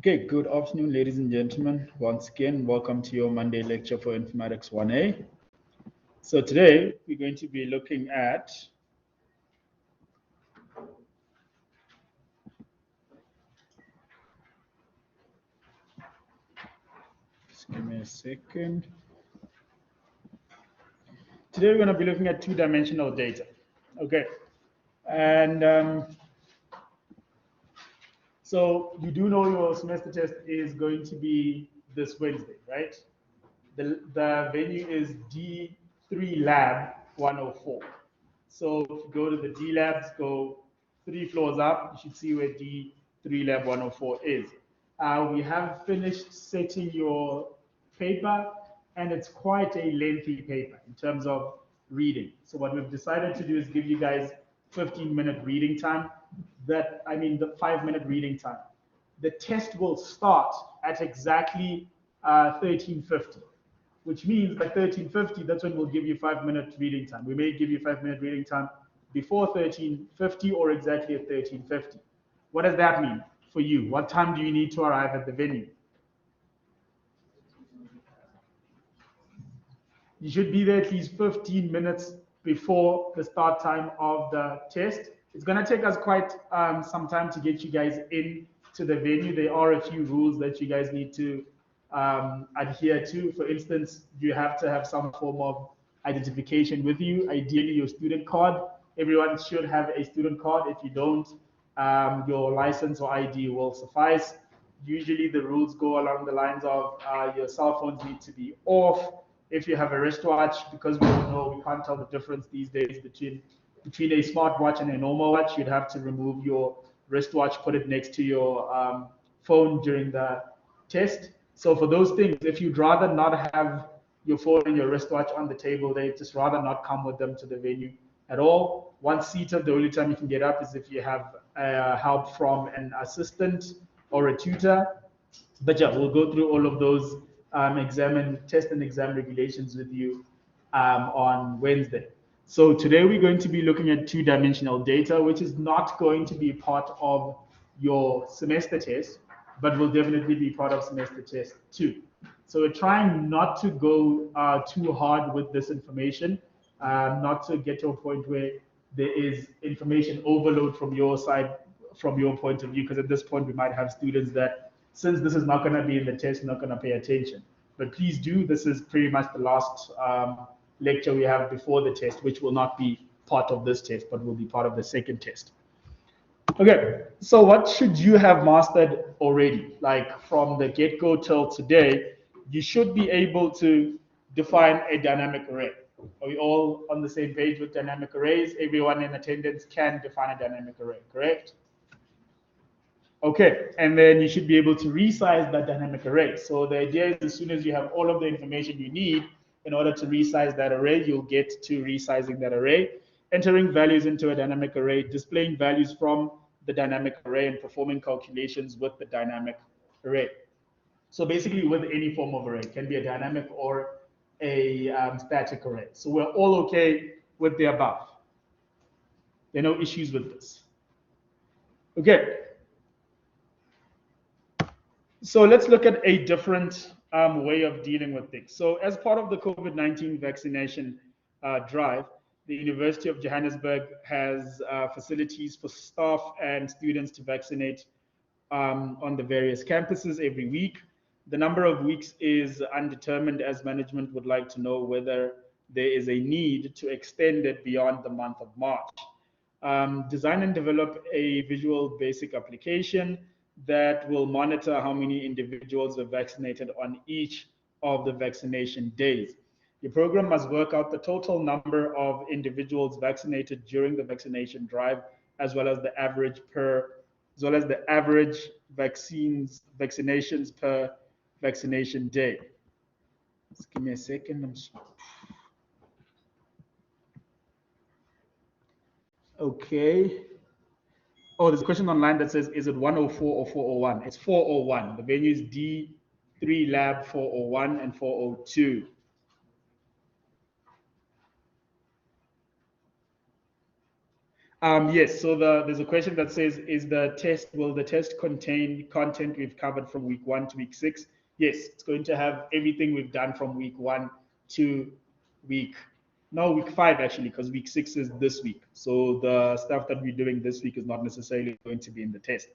Okay, good afternoon, ladies and gentlemen. Once again, welcome to your Monday lecture for Informatics 1A. So today, we're going to be looking at just give me a second. Today, we're going to be looking at two-dimensional data. Okay, and so you do know your semester test is going to be this Wednesday, right? The venue is D3 Lab 104. So if you go to the D Labs, go 3 floors up, you should see where D3 Lab 104 is. We have finished setting your paper, and it's quite a lengthy paper in terms of reading. So what we've decided to do is give you guys 15-minute reading time. The 5-minute reading time. The test will start at exactly 13:50. Which means by 13:50, that's when we'll give you 5-minute reading time. We may give you 5-minute reading time before 13:50 or exactly at 13:50. What does that mean for you? What time do you need to arrive at the venue? You should be there at least 15 minutes before the start time of the test. It's going to take us quite some time to get you guys in to the venue. There are a few rules that you guys need to adhere to. For instance, you have to have some form of identification with you, ideally your student card. Everyone should have a student card. If you don't, your license or ID will suffice. Usually the rules go along the lines of your cell phones need to be off. If you have a wristwatch, because we don't know, we can't tell the difference these days between a smartwatch and a normal watch, you'd have to remove your wristwatch, put it next to your phone during the test. So for those things, if you'd rather not have your phone and your wristwatch on the table, they just rather not come with them to the venue at all. Once seated, the only time you can get up is if you have help from an assistant or a tutor. But yeah, we'll go through all of those test and exam regulations with you on Wednesday. So today we're going to be looking at two-dimensional data, which is not going to be part of your semester test, but will definitely be part of semester test 2. So we're trying not to go too hard with this information, not to get to a point where there is information overload from your side, from your point of view, because at this point we might have students that, since this is not going to be in the test, not going to pay attention. But please do, this is pretty much the last lecture we have before the test, which will not be part of this test, but will be part of the second test. Okay, so what should you have mastered already? Like from the get-go till today, you should be able to define a dynamic array. Are we all on the same page with dynamic arrays? Everyone in attendance can define a dynamic array, correct? Okay, and then you should be able to resize that dynamic array. So the idea is, as soon as you have all of the information you need in order to resize that array, you'll get to resizing that array, entering values into a dynamic array, displaying values from the dynamic array, and performing calculations with the dynamic array. So basically with any form of array, it can be a dynamic or a static array. So we're all okay with the above. There are no issues with this. Okay. So let's look at a different way of dealing with things. So as part of the COVID-19 vaccination drive, the University of Johannesburg has facilities for staff and students to vaccinate on the various campuses every week. The number of weeks is undetermined, as management would like to know whether there is a need to extend it beyond the month of March. Design and develop a visual basic application that will monitor how many individuals are vaccinated on each of the vaccination days. Your program must work out the total number of individuals vaccinated during the vaccination drive, as well as the average vaccinations per vaccination day. Just give me a second. Okay. Oh, there's a question online that says, is it 104 or 401? It's 401. The venue is D3 Lab 401 and 402. Yes, so there's a question that says, will the test contain content we've covered from week 1 to week 6? Yes, it's going to have everything we've done from week 1 to week 5 actually, because week 6 is this week. So the stuff that we're doing this week is not necessarily going to be in the test.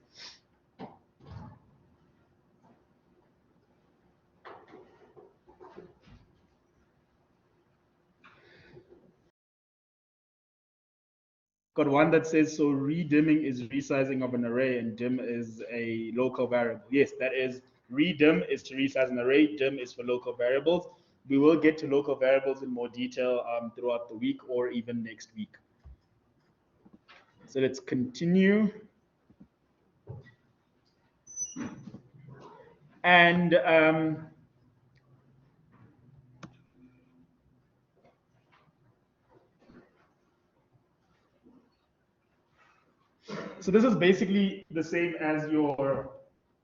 Got one that says, so redimming is resizing of an array and dim is a local variable. Yes, that is, redim is to resize an array, dim is for local variables. We will get to local variables in more detail throughout the week or even next week. So let's continue. And so this is basically the same as your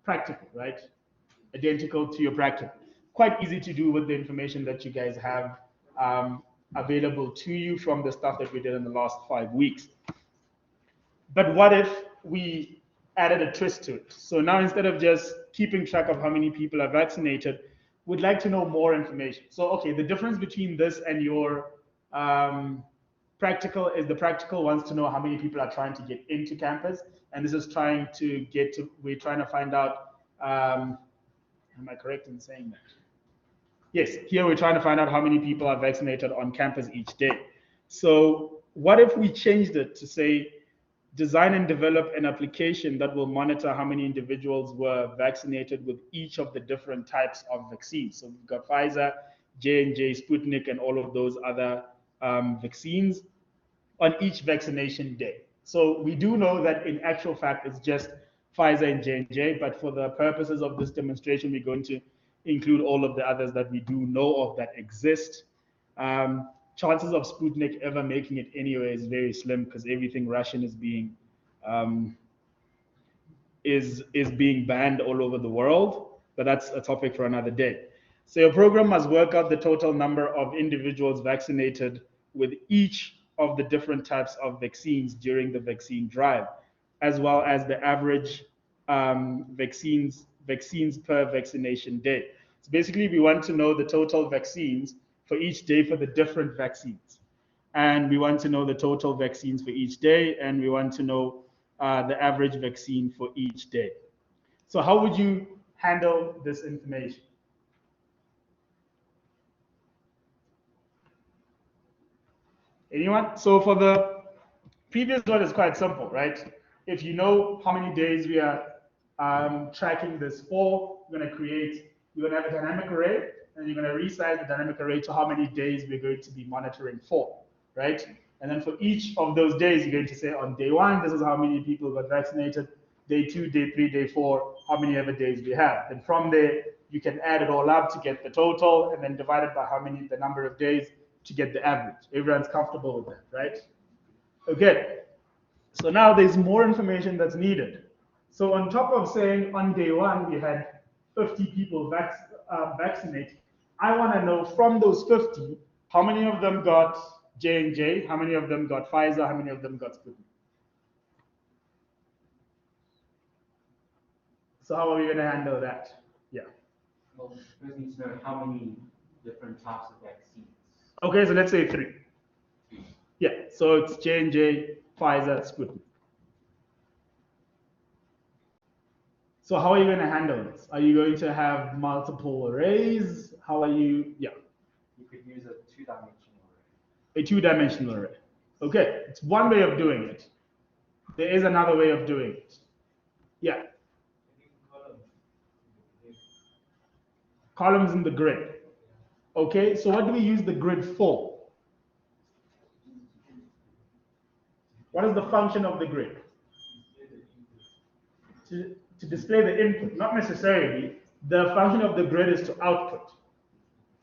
practical, right? Identical to your practical. Quite easy to do with the information that you guys have available to you from the stuff that we did in the last 5 weeks. But what if we added a twist to it? So now instead of just keeping track of how many people are vaccinated, we'd like to know more information. So, okay, the difference between this and your practical is the practical wants to know how many people are trying to get into campus, and this is trying to get to, we're trying to find out, am I correct in saying that? Yes, here we're trying to find out how many people are vaccinated on campus each day. So what if we changed it to say, design and develop an application that will monitor how many individuals were vaccinated with each of the different types of vaccines. So we've got Pfizer, J&J, Sputnik, and all of those other vaccines on each vaccination day. So we do know that in actual fact, it's just Pfizer and J&J, but for the purposes of this demonstration, we're going to include all of the others that we do know of that exist. Chances of Sputnik ever making it anywhere is very slim because everything Russian is being being banned all over the world, but that's a topic for another day. So your program must work out the total number of individuals vaccinated with each of the different types of vaccines during the vaccine drive, as well as the average vaccines per vaccination day. So basically, we want to know the total vaccines for each day for the different vaccines. And we want to know the total vaccines for each day, and we want to know the average vaccine for each day. So how would you handle this information? Anyone? So for the previous one, it's quite simple, right? If you know how many days we are tracking this for, you're going to have a dynamic array, and you're going to resize the dynamic array to how many days we're going to be monitoring for, right? And then for each of those days, you're going to say on day 1, this is how many people got vaccinated. Day 2, day 3, day 4, how many other days we have. And from there, you can add it all up to get the total, and then divide it by the number of days to get the average. Everyone's comfortable with that, right? Okay. So now there's more information that's needed. So on top of saying on day 1 we had 50 people vaccinated, I want to know from those 50, how many of them got J&J, how many of them got Pfizer, how many of them got Sputnik. So how are we going to handle that? Yeah. Well, first need to know how many different types of vaccines. Okay, so let's say 3. Yeah, so it's J&J, Pfizer, Sputnik. So how are you going to handle this? Are you going to have multiple arrays? How are you? Yeah. You could use a 2-dimensional A array. 2-dimensional array. Okay, it's one way of doing it. There is another way of doing it. Yeah. Columns in the grid. Okay, so what do we use the grid for? What is the function of the grid? To display the input, not necessarily. The function of the grid is to output.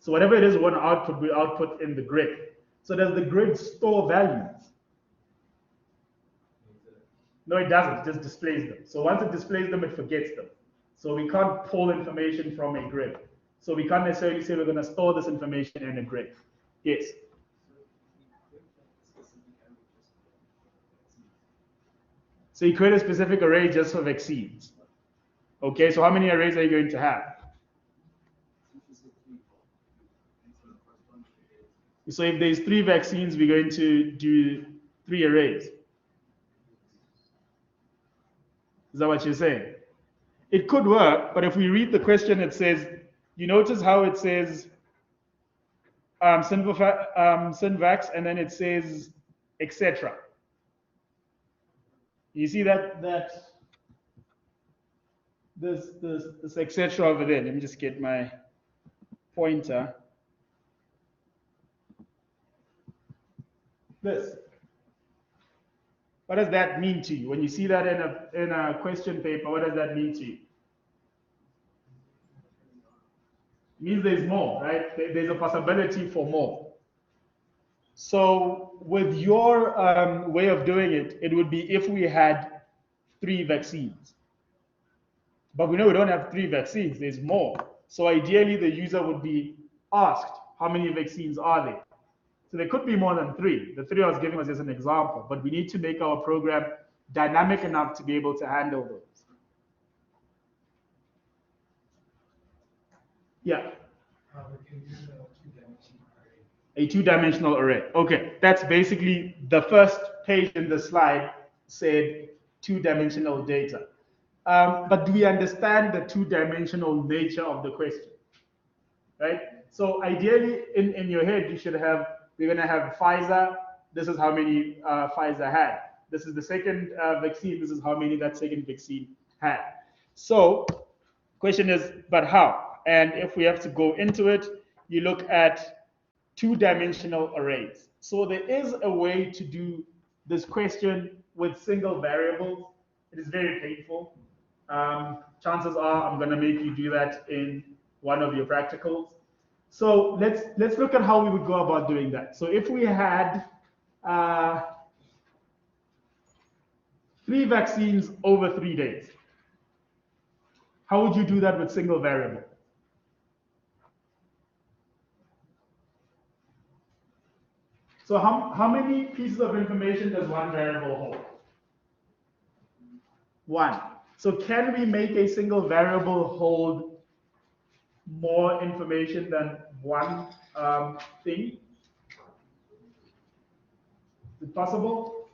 So whatever it is we want to output, we output in the grid. So does the grid store values? No, it doesn't. It just displays them. So once it displays them, it forgets them. So we can't pull information from a grid. So we can't necessarily say we're going to store this information in a grid. Yes? So you create a specific array just for vaccines. Okay, so how many arrays are you going to have? So if there's 3 vaccines, we're going to do 3 arrays. Is that what you're saying? It could work, but if we read the question, it says, you notice how it says Synvax, and then it says etc. You see this etc. over there. Let me just get my pointer. This. What does that mean to you? When you see that in a question paper, what does that mean to you? It means there's more, right? There's a possibility for more. So with your way of doing it, it would be if we had 3 vaccines. But we know we don't have 3 vaccines, there's more. So ideally, the user would be asked, how many vaccines are there? So there could be more than 3. The 3 I was giving was just an example, but we need to make our program dynamic enough to be able to handle those. Yeah. We can use a 2-dimensional array. A 2-dimensional array. Okay, that's basically the first page in the slide said 2-dimensional data. But do we understand the 2-dimensional nature of the question? Right? So ideally, in your head, you should have, we're going to have Pfizer. This is how many Pfizer had. This is the second vaccine. This is how many that second vaccine had. So question is, but how? And if we have to go into it, you look at 2-dimensional arrays. So there is a way to do this question with single variables. It is very painful. Chances are I'm going to make you do that in one of your practicals. So let's look at how we would go about doing that. So if we had 3 vaccines over 3 days, how would you do that with single variable? So how many pieces of information does one variable hold? 1. So can we make a single variable hold more information than one thing? Is it possible?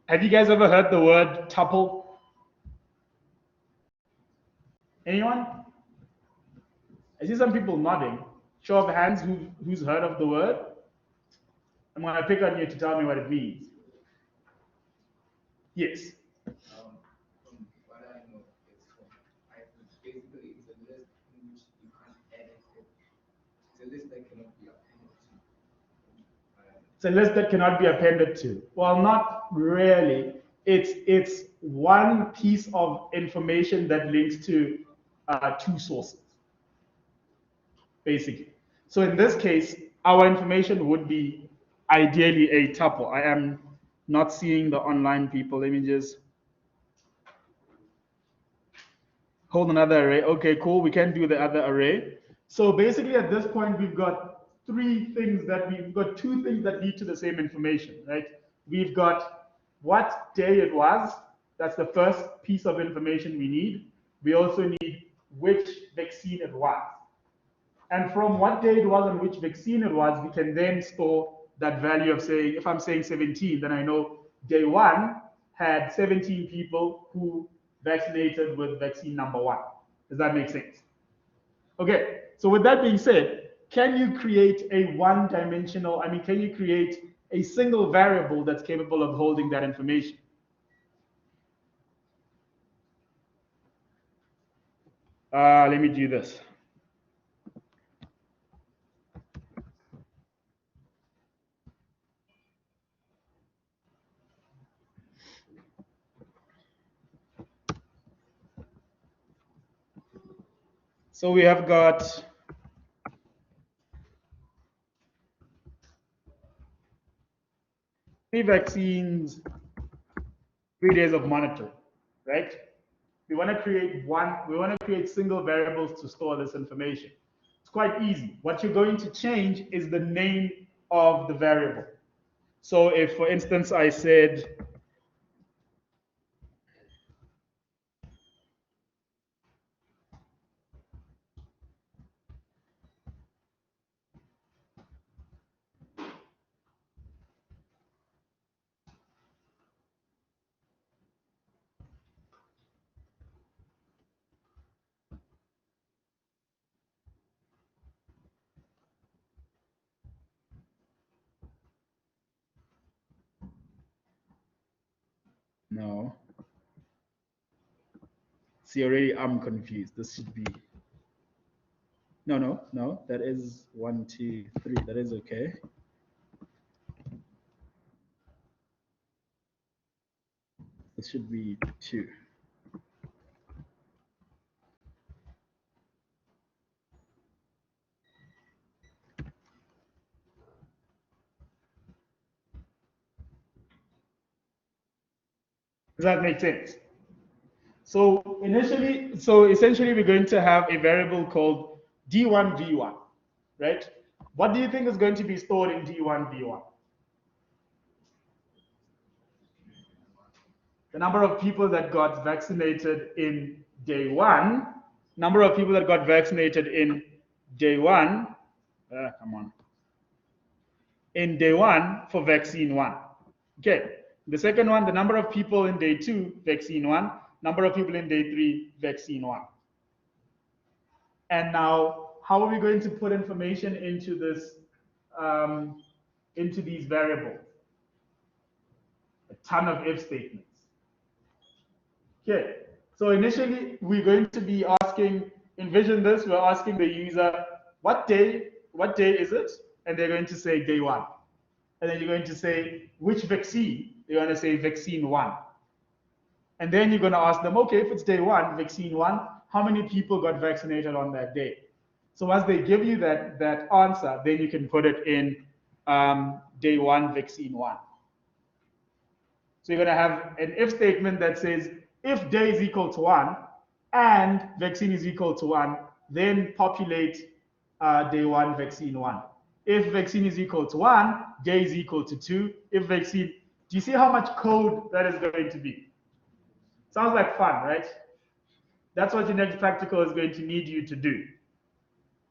Have you guys ever heard the word tuple? Anyone? I see some people nodding. Show of hands who's heard of the word. I'm going to pick on you to tell me what it means. Yes. From what I know, basically it's a list in which you can't edit it. It's a list that cannot be appended to. It's a list that cannot be appended to. Well, not really. It's one piece of information that links to 2 sources, basically. So in this case, our information would be ideally a tuple. I am not seeing the online people. Let me just hold another array. Okay, cool. We can do the other array. So basically at this point, we've got 2 things that lead to the same information, right? We've got what day it was. That's the first piece of information we need. We also need which vaccine it was. And from what day it was and which vaccine it was, we can then store that value of saying, if I'm saying 17, then I know day 1 had 17 people who vaccinated with vaccine number 1. Does that make sense? Okay, so with that being said, can you create a can you create a single variable that's capable of holding that information? Let me do this. So we have got 3 vaccines, 3 days of monitoring, right? We want to create single variables to store this information. It's quite easy. What you're going to change is the name of the variable. So if, for instance, I said, no, see, already I'm confused. This should be, no, that is 1, 2, 3. That is okay. This should be 2. Does that make sense? So essentially, we're going to have a variable called D1V1, right? What do you think is going to be stored in D1V1? The number of people that got vaccinated in day 1, number of people that got vaccinated in day 1, come on, in day 1 for vaccine 1. Okay. The second one, the number of people in day 2, vaccine 1, number of people in day 3, vaccine 1. And now, how are we going to put information into this, into these variables? A ton of if statements. Okay, so initially we're going to be asking, envision this, we're asking the user, what day is it? And they're going to say day 1. And then you're going to say, which vaccine? They're going to say vaccine 1. And then you're going to ask them, okay, if it's day 1, vaccine 1, how many people got vaccinated on that day? So once they give you that answer, then you can put it in day 1, vaccine 1. So you're going to have an if statement that says, if day is equal to 1 and vaccine is equal to 1, then populate day 1, vaccine 1. If vaccine is equal to 1, day is equal to 2. If vaccine, do you see how much code that is going to be? Sounds like fun, right? That's what your next practical is going to need you to do.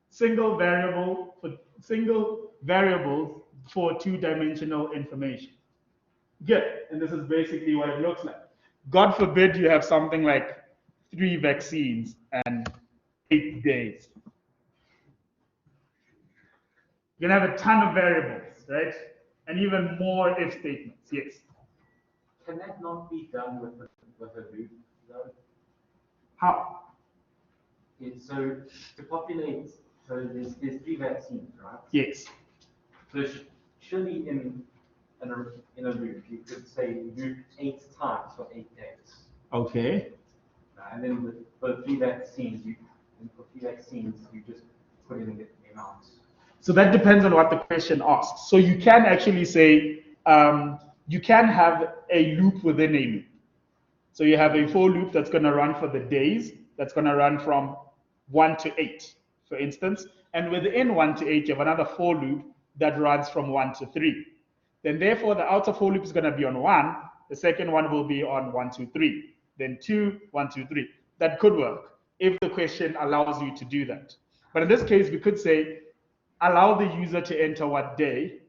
Single variables for two-dimensional information. Good, and this is basically what it looks like. God forbid you have something like 3 vaccines and 8 days. You're gonna have a ton of variables, right? And even more if statements, yes. Can that not be done with a loop, though? How? So to populate, so there's 3 vaccines, right? Yes. So surely in a loop, you could say loop 8 times for 8 days. Okay. And then for 3 vaccines, you just put in the amounts. So that depends on what the question asks. So you can actually say, you can have a loop within a loop. So you have a for loop that's going to run for the days, that's going to run from 1 to 8, for instance. And within 1 to 8, you have another for loop that runs from 1 to 3. Then therefore, the outer for loop is going to be on 1. The second one will be on 1, 2, 3. Then 2, 1, 2, 3. That could work if the question allows you to do that. But in this case, we could say, allow the user to enter what day,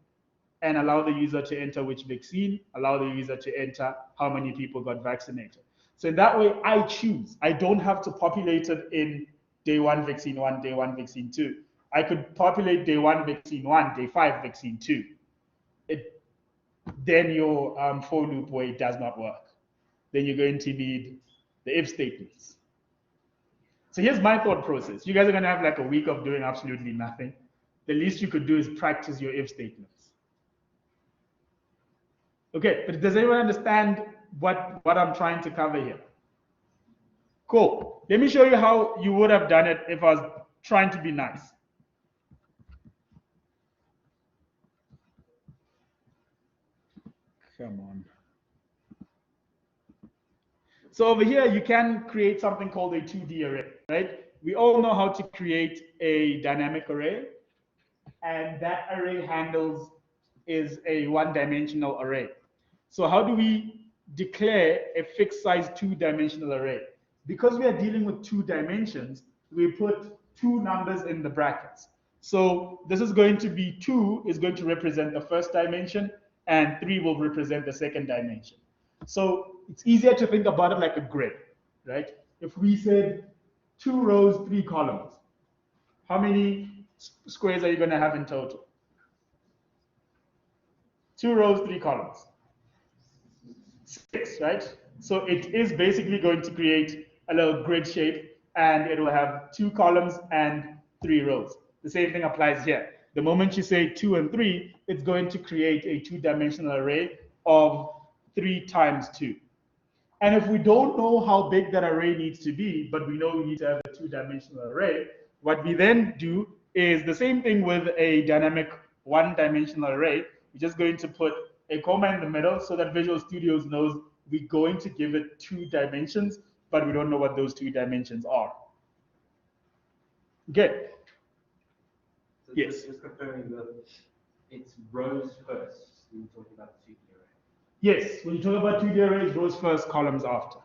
and allow the user to enter which vaccine, allow the user to enter how many people got vaccinated. So in that way, I choose. I don't have to populate it in day 1, vaccine 1, day 1, vaccine 2. I could populate day 1, vaccine 1, day 5, vaccine 2. Then your for loop way does not work. Then you're going to need the if statements. So here's my thought process. You guys are going to have like a week of doing absolutely nothing. The least you could do is practice your if statements. Okay, but does anyone understand what I'm trying to cover here? Cool. Let me show you how you would have done it if I was trying to be nice. Come on. So over here, you can create something called a 2D array, right? We all know how to create a dynamic array, and that array handles is a one-dimensional array. So how do we declare a fixed size two-dimensional array? Because we are dealing with two dimensions, we put two numbers in the brackets. So this is going to be 2 is going to represent the first dimension, and 3 will represent the second dimension. So it's easier to think about it like a grid, right? If we said 2 rows, 3 columns, how many squares are you going to have in total? 2 rows, 3 columns. 6, right? So it is basically going to create a little grid shape, and it will have 2 columns and 3 rows. The same thing applies here. The moment you say 2 and 3, it's going to create a two-dimensional array of 3 times 2. And if we don't know how big that array needs to be, but we know we need to have a two-dimensional array, what we then do is the same thing with a dynamic one-dimensional array. We're just going to put a comma in the middle so that Visual Studio knows we're going to give it 2 dimensions, but we don't know what those 2 dimensions are. Okay. So Yes. Just confirming that it's rows first when you talk about the 2D array. Yes, when you talk about 2D arrays, rows first, columns after.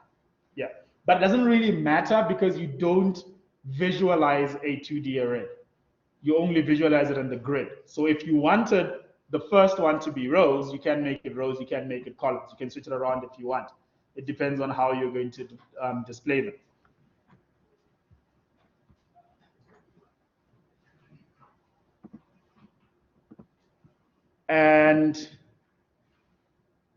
Yeah, but it doesn't really matter because you don't visualize a 2D array. You only visualize it in the grid. So if you wanted the first one to be rows, you can make it rows, you can make it columns, you can switch it around if you want. It depends on how you're going to display them. And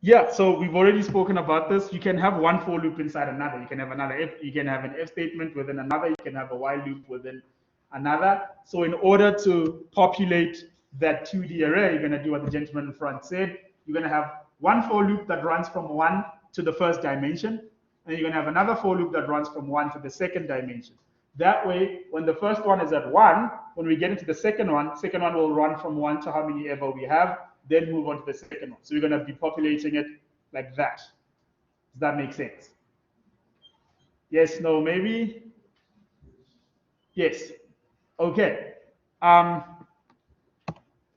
yeah, so we've already spoken about this. You can have one for loop inside another. You can have another if, you can have an if statement within another, you can have a while loop within another. So in order to populate that 2D array, you're going to do what the gentleman in front said. You're going to have one for loop that runs from 1 to the first dimension, and you're going to have another for loop that runs from 1 to the second dimension. That way, when the first one is at 1, when we get into the second one will run from 1 to how many ever we have, then move on to the second one. So we're going to be populating it like that. Does that make sense? Yes, no, maybe? Yes. Okay.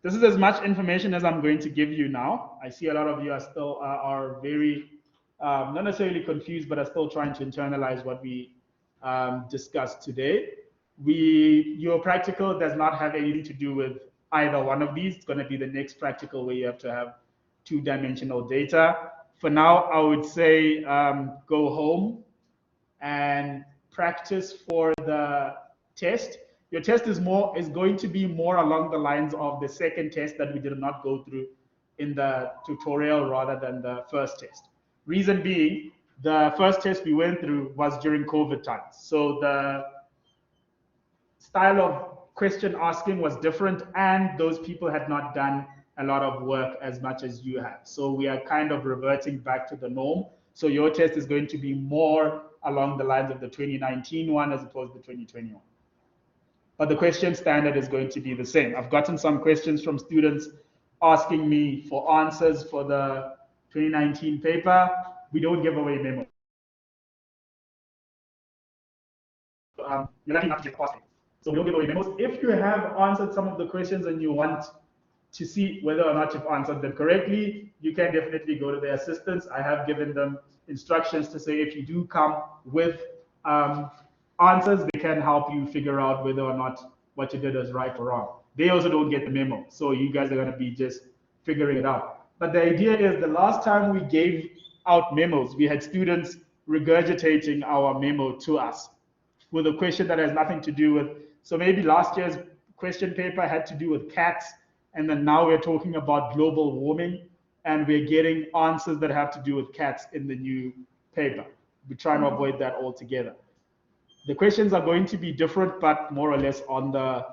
This is as much information as I'm going to give you now. I see a lot of you are still are very, not necessarily confused, but are still trying to internalize what we discussed today. Your practical does not have anything to do with either one of these. It's going to be the next practical where you have to have two-dimensional data. For now, I would say go home and practice for the test. Your test is going to be more along the lines of the second test that we did not go through in the tutorial rather than the first test. Reason being, the first test we went through was during COVID times. So the style of question asking was different, and those people had not done a lot of work as much as you have. So we are kind of reverting back to the norm. So your test is going to be more along the lines of the 2019 one as opposed to the 2021. But the question standard is going to be the same. I've gotten some questions from students asking me for answers for the 2019 paper. We don't give away memos. You're lucky enough to get passed. So we don't give away memos. If you have answered some of the questions and you want to see whether or not you've answered them correctly, you can definitely go to their assistants. I have given them instructions to say if you do come with answers, they can help you figure out whether or not what you did is right or wrong. They also don't get the memo, so you guys are going to be just figuring it out. But the idea is the last time we gave out memos, we had students regurgitating our memo to us with a question that has nothing to do with, so maybe last year's question paper had to do with cats, and then now we're talking about global warming, and we're getting answers that have to do with cats in the new paper. We're trying to avoid that altogether. The questions are going to be different, but more or less on the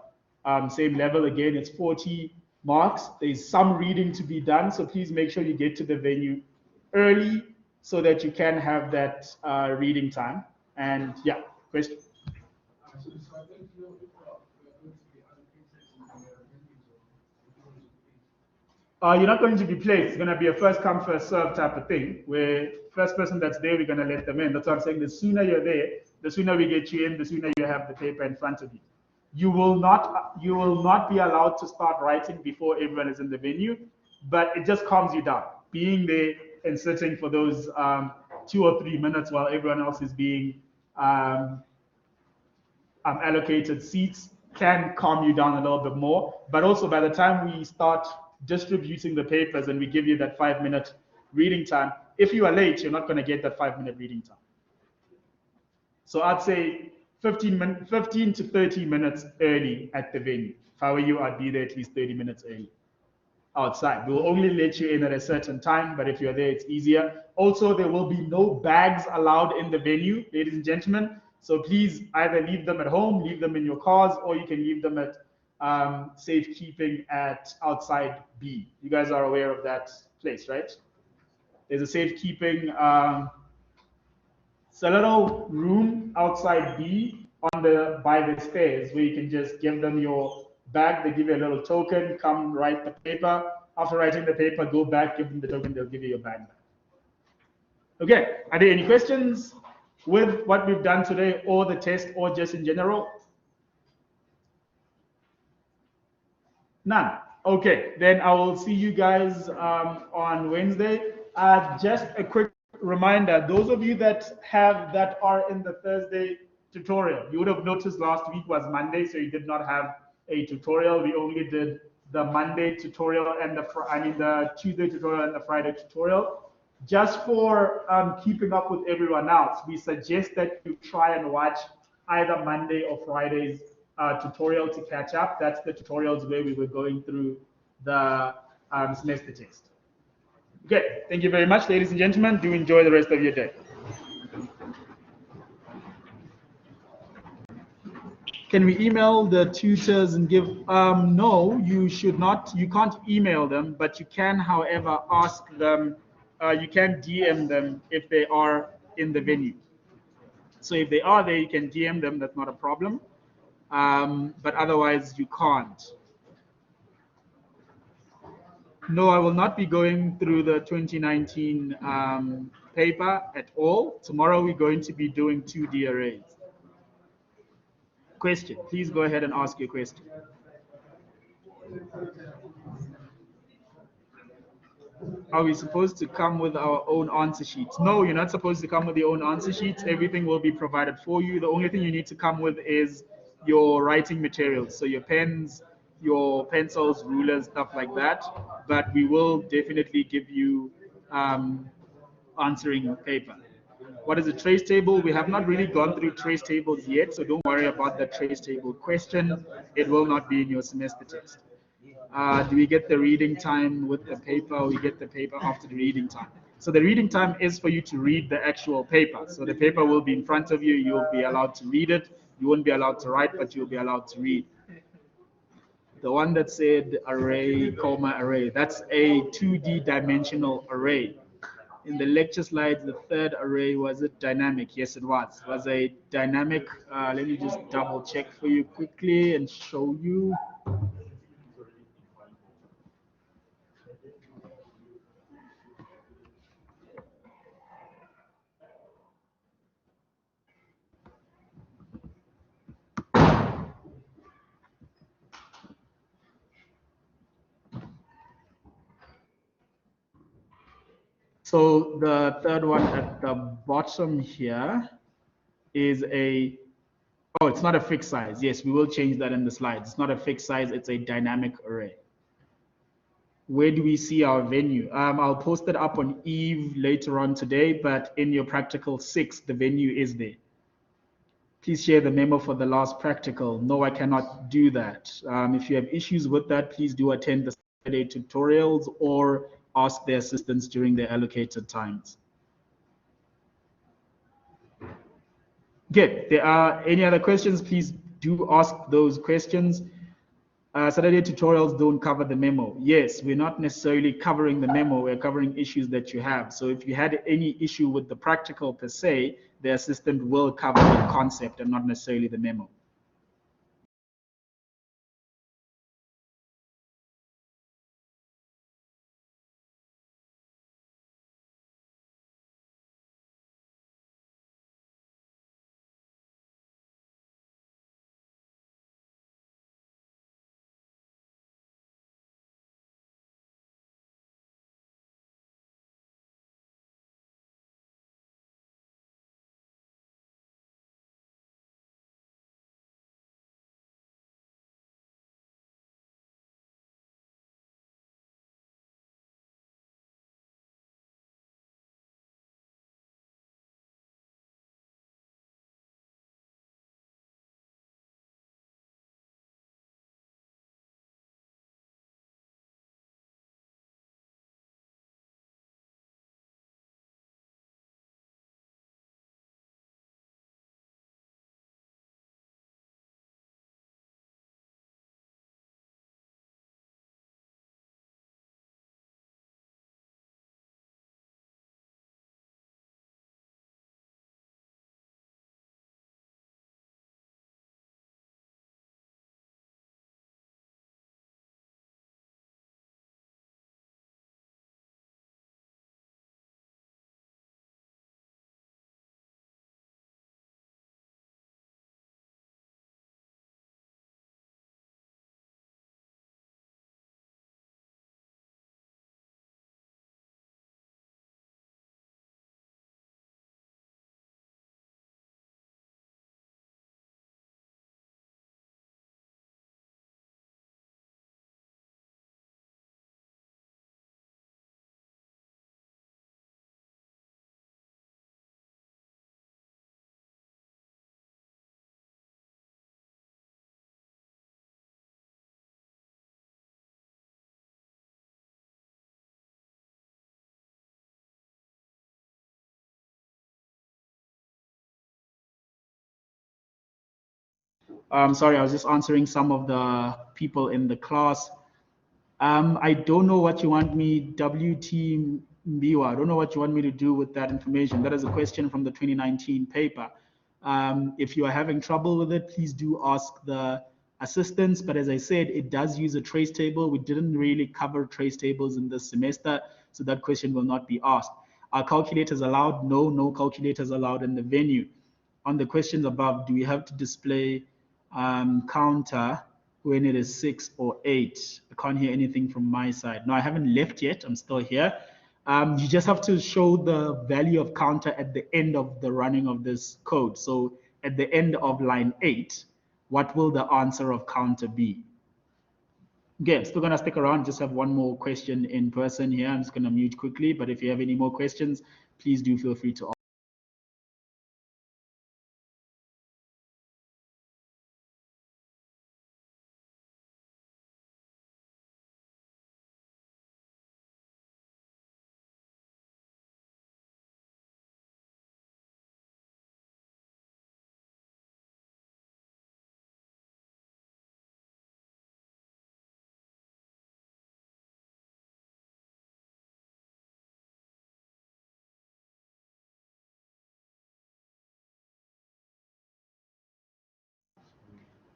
same level. Again, it's 40 marks. There's some reading to be done, so please make sure you get to the venue early so that you can have that reading time. And yeah, question? You're not going to be placed. It's going to be a first come, first serve type of thing, where first person that's there, we're going to let them in. That's what I'm saying. The sooner you're there, the sooner we get you in, the sooner you have the paper in front of you. You will not be allowed to start writing before everyone is in the venue. but it just calms you down. Being there and sitting for those 2 or 3 minutes while everyone else is being allocated seats can calm you down a little bit more. But also, by the time we start distributing the papers and we give you that 5 minute reading time, if you are late, you're not going to get that 5 minute reading time. So I'd say 15 to 30 minutes early at the venue. If I were you, I'd be there at least 30 minutes early outside. We'll only let you in at a certain time, but if you're there, it's easier. Also, there will be no bags allowed in the venue, ladies and gentlemen. So please either leave them at home, leave them in your cars, or you can leave them at safekeeping at outside B. You guys are aware of that place, right? There's a safekeeping. It's a little room outside B by the stairs where you can just give them your bag. They give you a little token. Come write the paper. After writing the paper, go back, give them the token. They'll give you your bag back. Okay. Are there any questions with what we've done today, or the test, or just in general? None. Okay. Then I will see you guys on Wednesday. Just a quick reminder, those of you that are in the Thursday tutorial, you would have noticed last week was Monday, so you did not have a tutorial. We only did the Monday tutorial and the Tuesday tutorial and the Friday tutorial. Just for keeping up with everyone else, we suggest that you try and watch either Monday or Friday's tutorial to catch up. That's the tutorials where we were going through the semester test. Okay, thank you very much, ladies and gentlemen. Do enjoy the rest of your day. Can we email the tutors and give? No, you should not. You can't email them, but you can, however, ask them. You can DM them if they are in the venue. So if they are there, you can DM them. That's not a problem. But otherwise, you can't. No, I will not be going through the 2019 paper at all. Tomorrow, we're going to be doing 2D arrays. Question. Please go ahead and ask your question. Are we supposed to come with our own answer sheets? No, you're not supposed to come with your own answer sheets. Everything will be provided for you. The only thing you need to come with is your writing materials. So your pens, your pencils, rulers, stuff like that. But we will definitely give you answering paper. What is a trace table? We have not really gone through trace tables yet, so don't worry about the trace table question. It will not be in your semester test. Do we get the reading time with the paper, or we get the paper after the reading time? So the reading time is for you to read the actual paper. So the paper will be in front of you. You'll be allowed to read it. You won't be allowed to write, but you'll be allowed to read. The one that said array, comma, array, that's a 2D dimensional array. In the lecture slides, the third array, was it dynamic? Yes, it was. It was a dynamic. Let me just double check for you quickly and show you. So the third one at the bottom here is oh, it's not a fixed size. Yes, we will change that in the slides. It's not a fixed size, it's a dynamic array. Where do we see our venue? I'll post it up on Eve later on today, but in your practical 6, the venue is there. Please share the memo for the last practical. No, I cannot do that. If you have issues with that, please do attend the Saturday tutorials or ask their assistants during their allocated times. Good. There are any other questions? Please do ask those questions. Saturday tutorials don't cover the memo. Yes, we're not necessarily covering the memo. We're covering issues that you have. So if you had any issue with the practical per se, the assistant will cover the concept and not necessarily the memo. Sorry, I was just answering some of the people in the class. I don't know what you want me, WT Mbiwa, I don't know what you want me to do with that information. That is a question from the 2019 paper. If you are having trouble with it, please do ask the assistants. But as I said, it does use a trace table. We didn't really cover trace tables in this semester, so that question will not be asked. Are calculators allowed? No, no calculators allowed in the venue. On the questions above, do we have to display counter when it is 6 or 8? I can't hear anything from my side. No, I haven't left yet. I'm still here. You just have to show the value of counter at the end of the running of this code. So at the end of line 8, what will the answer of counter be? Okay, I'm still going to stick around. Just have one more question in person here. I'm just going to mute quickly. But if you have any more questions, please do feel free to ask.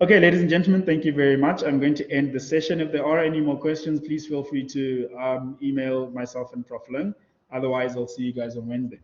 Okay, ladies and gentlemen, thank you very much. I'm going to end the session. If there are any more questions, please feel free to email myself and Prof. Lung. Otherwise, I'll see you guys on Wednesday.